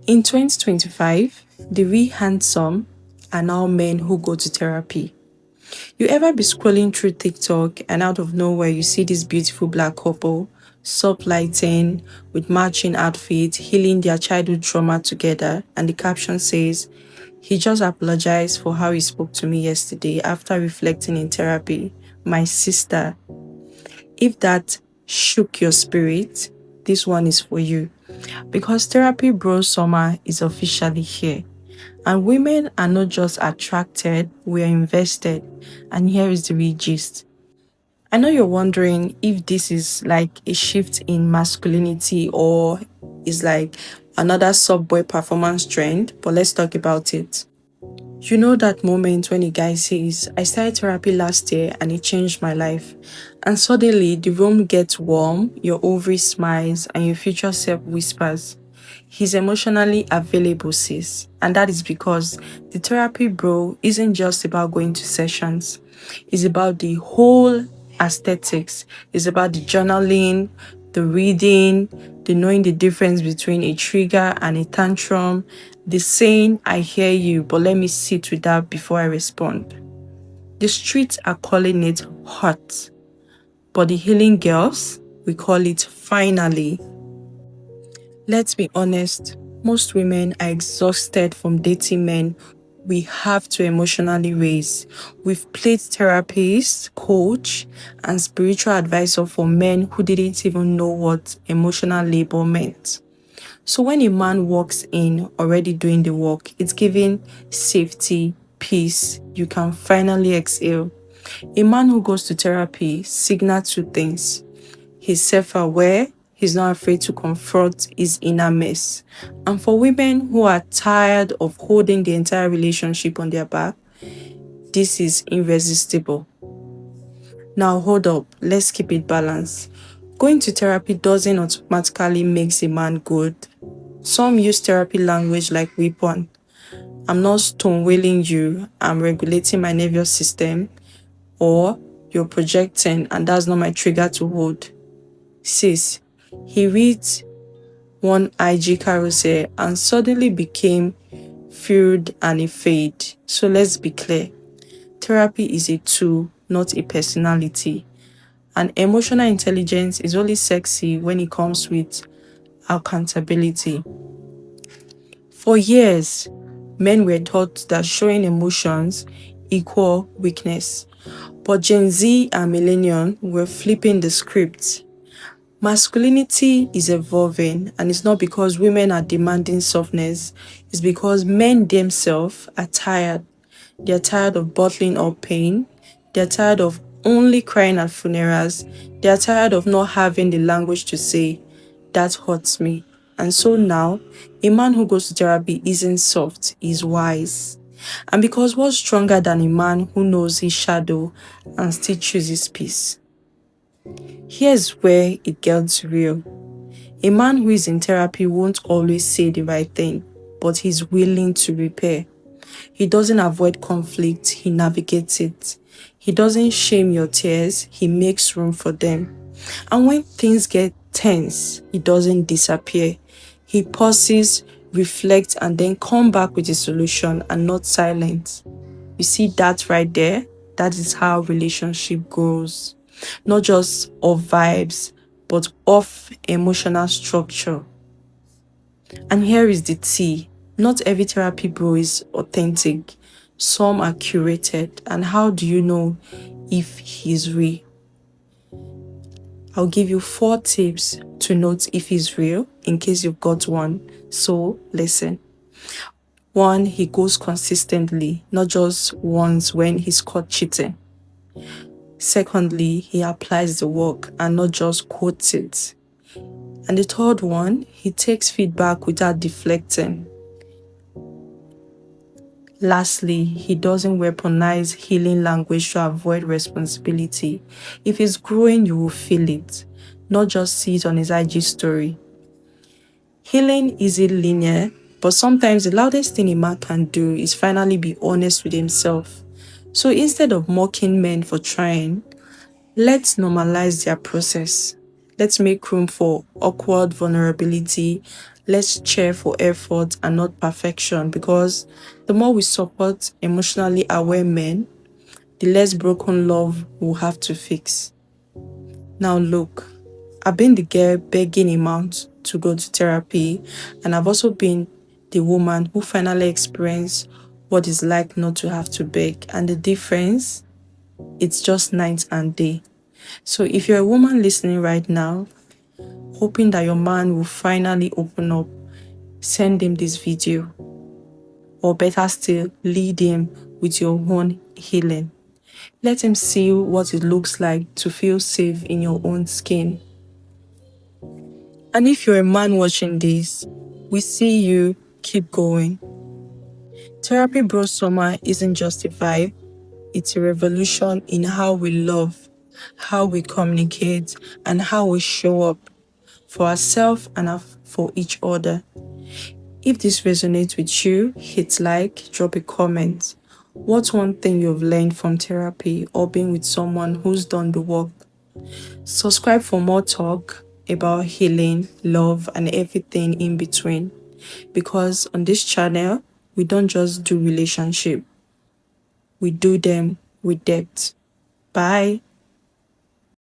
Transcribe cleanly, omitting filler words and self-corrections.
In 2025, the real handsome are now men who go to therapy. You ever be scrolling through TikTok and out of nowhere you see this beautiful black couple, soft lighting, with matching outfits, healing their childhood trauma together, and the caption says, "He just apologized for how he spoke to me yesterday after reflecting in therapy. My sister." If that shook your spirit, this one is for you. Because Therapy Bro Summer is officially here. And women are not just attracted, we are invested. And here is the real gist. I know you're wondering if this is like a shift in masculinity or is like another subway performance trend, but let's talk about it. You know that moment when a guy says, "I started therapy last year and it changed my life." And suddenly the room gets warm, your ovary smiles, and your future self whispers, "He's emotionally available, sis." And that is because the therapy bro isn't just about going to sessions. It's about the whole aesthetics. It's about the journaling, the reading, the knowing the difference between a trigger and a tantrum, the saying, "I hear you, but let me sit with that before I respond." The streets are calling it hot, but the healing girls, we call it finally. Let's be honest, most women are exhausted from dating men we have to emotionally raise. We've played therapist, coach, and spiritual advisor for men who didn't even know what emotional labor meant. So when a man walks in already doing the work, it's giving safety, peace. You can finally exhale. A man who goes to therapy signals two things. He's self-aware. He's not afraid to confront his inner mess. And for women who are tired of holding the entire relationship on their back, this is irresistible. Now hold up, let's keep it balanced. Going to therapy doesn't automatically make a man good. Some use therapy language like weapon. "I'm not stonewalling you, I'm regulating my nervous system," or "You're projecting and that's not my trigger to hold." Sis, he reads one IG carousel and suddenly became filled and a fade. So let's be clear. Therapy is a tool, not a personality. And emotional intelligence is only sexy when it comes with accountability. For years, men were taught that showing emotions equal weakness. But Gen Z and Millennium were flipping the script. Masculinity is evolving, and it's not because women are demanding softness, it's because men themselves are tired. They're tired of bottling up pain. They're tired of only crying at funerals. They're tired of not having the language to say, "That hurts me." And so now, a man who goes to therapy isn't soft, he's wise. And because what's stronger than a man who knows his shadow and still chooses peace? Here's where it gets real. A man who is in therapy won't always say the right thing, but he's willing to repair. He doesn't avoid conflict, he navigates it. He doesn't shame your tears, he makes room for them. And when things get tense, he doesn't disappear. He pauses, reflects, and then come back with a solution and not silence. You see that right there? That is how relationship grows. Not just off vibes, but off emotional structure. And here is the tea. Not every therapy bro is authentic. Some are curated. And how do you know if he's real? I'll give you 4 tips to note if he's real in case you've got one. So listen. 1, he goes consistently, not just once when he's caught cheating. Secondly, he applies the work and not just quotes it. And the third one, he takes feedback without deflecting. Lastly, he doesn't weaponize healing language to avoid responsibility. If he's growing, you will feel it, not just see it on his IG story. Healing isn't linear, but sometimes the loudest thing a man can do is finally be honest with himself. So instead of mocking men for trying, let's normalize their process. Let's make room for awkward vulnerability. Let's cheer for effort and not perfection, because the more we support emotionally aware men, the less broken love we'll have to fix. Now, look, I've been the girl begging him out to go to therapy, and I've also been the woman who finally experienced what it's like not to have to beg. And the difference, it's just night and day. So if you're a woman listening right now, hoping that your man will finally open up, send him this video. Or better still, lead him with your own healing. Let him see what it looks like to feel safe in your own skin. And if you're a man watching this, we see you, keep going. Therapy Bro Summer isn't just a vibe, it's a revolution in how we love, how we communicate, and how we show up for ourselves and for each other. If this resonates with you, hit like, drop a comment. What's one thing you've learned from therapy or being with someone who's done the work? Subscribe for more talk about healing, love, and everything in between. Because on this channel, we don't just do relationship, we do them with depth. Bye.